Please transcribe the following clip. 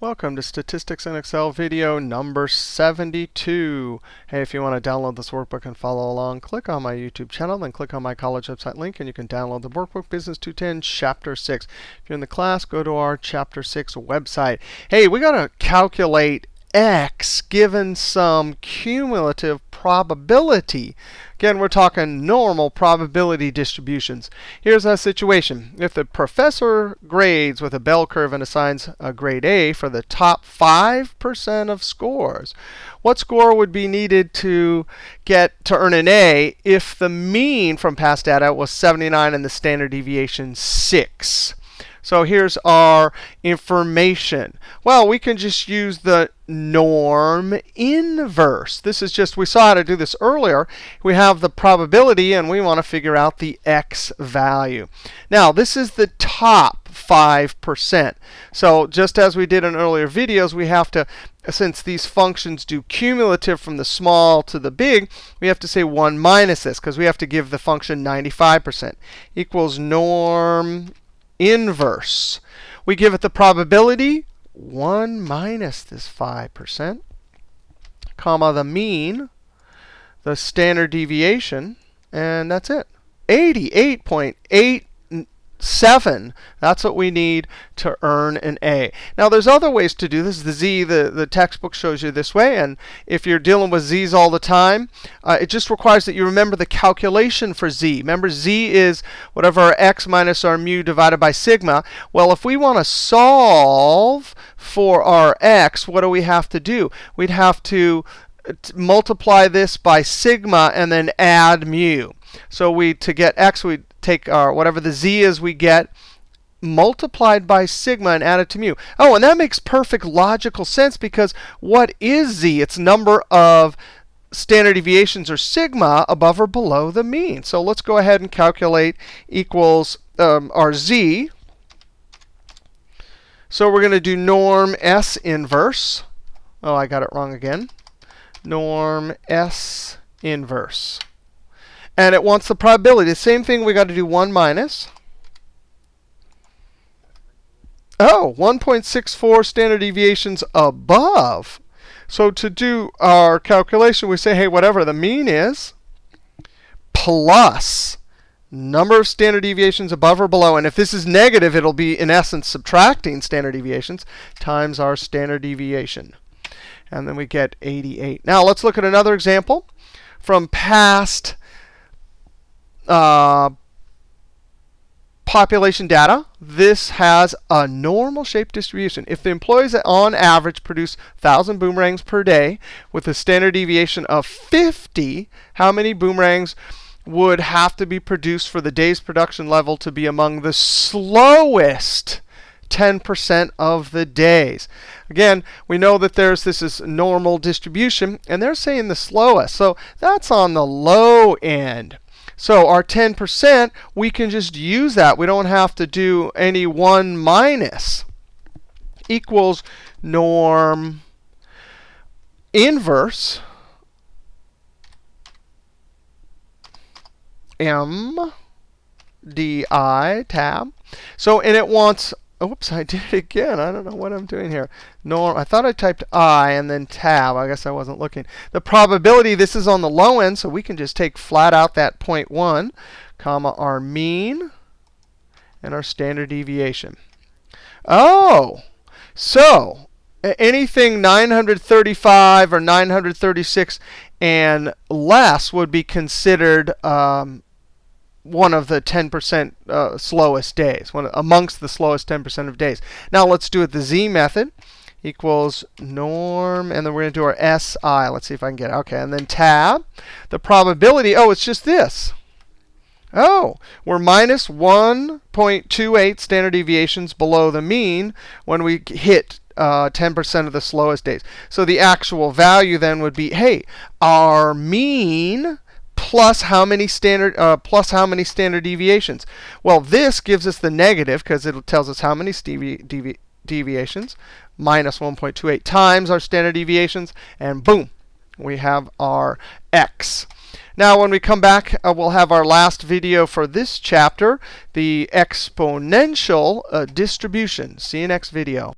Welcome to Statistics in Excel video number 72. Hey, if you want to download this workbook and follow along, click on my YouTube channel, then click on my college website link, and you can download the workbook, Business 210, Chapter 6. If you're in the class, go to our Chapter 6 website. Hey, we got to calculate x given some cumulative probability. Again, we're talking normal probability distributions. Here's a situation. If the professor grades with a bell curve and assigns a grade A for the top 5% of scores, what score would be needed to get to earn an A if the mean from past data was 79 and the standard deviation 6? So here's our information. Well, we can just use the norm inverse. This is just, we saw how to do this earlier. We have the probability, and we want to figure out the x value. Now, this is the top 5%. So just as we did in earlier videos, we have to, since these functions do cumulative from the small to the big, we have to say 1 minus this, because we have to give the function 95%. Equals norm inverse. We give it the probability, 1 minus this 5%, comma, the mean, the standard deviation, and that's it. 88.87. That's what we need to earn an A. Now, there's other ways to do this. The z, the textbook shows you this way. And if you're dealing with z's all the time, it just requires that you remember the calculation for z. Remember, z is whatever our x minus our mu divided by sigma. Well, if we want to solve for our x, what do we have to do? We'd have to multiply this by sigma and then add mu. So to get x, we take our whatever the z is we get multiplied by sigma and add it to mu. Oh, and that makes perfect logical sense, because what is z? It's number of standard deviations, or sigma, above or below the mean. So let's go ahead and calculate equals our z. So we're going to do norm S inverse. Oh, I got it wrong again. Norm S inverse. And it wants the probability. The same thing, we got to do 1 minus. Oh, 1.64 standard deviations above. So to do our calculation, we say, hey, whatever the mean is, plus number of standard deviations above or below. And if this is negative, it'll be, in essence, subtracting standard deviations times our standard deviation. And then we get 88. Now, let's look at another example from past population data. This has a normal shape distribution. If the employees on average produce 1,000 boomerangs per day with a standard deviation of 50, how many boomerangs would have to be produced for the day's production level to be among the slowest 10% of the days? Again, we know that this is normal distribution, and they're saying the slowest. So that's on the low end. So our 10%, we can just use that. We don't have to do any 1 minus. Equals norm inverse m di tab. So, and it wants, oops, I did it again. I don't know what I'm doing here. Norm, I thought I typed I and then tab. I guess I wasn't looking. The probability, this is on the low end, so we can just take flat out that 0.1, comma, our mean and our standard deviation. Oh, so anything 935 or 936 and less would be considered one of the 10% slowest days, amongst the slowest 10% of days. Now let's do it the z method. Equals norm, and then we're going to do our SI. Let's see if I can get it. OK, and then tab. The probability, oh, it's just this. Oh, we're minus 1.28 standard deviations below the mean when we hit 10% of the slowest days. So the actual value then would be, hey, our mean plus how many standard deviations. Well, this gives us the negative, because it tells us how many deviations, minus 1.28 times our standard deviations, and boom, we have our x. Now, when we come back, we'll have our last video for this chapter, the exponential distribution. See you next video.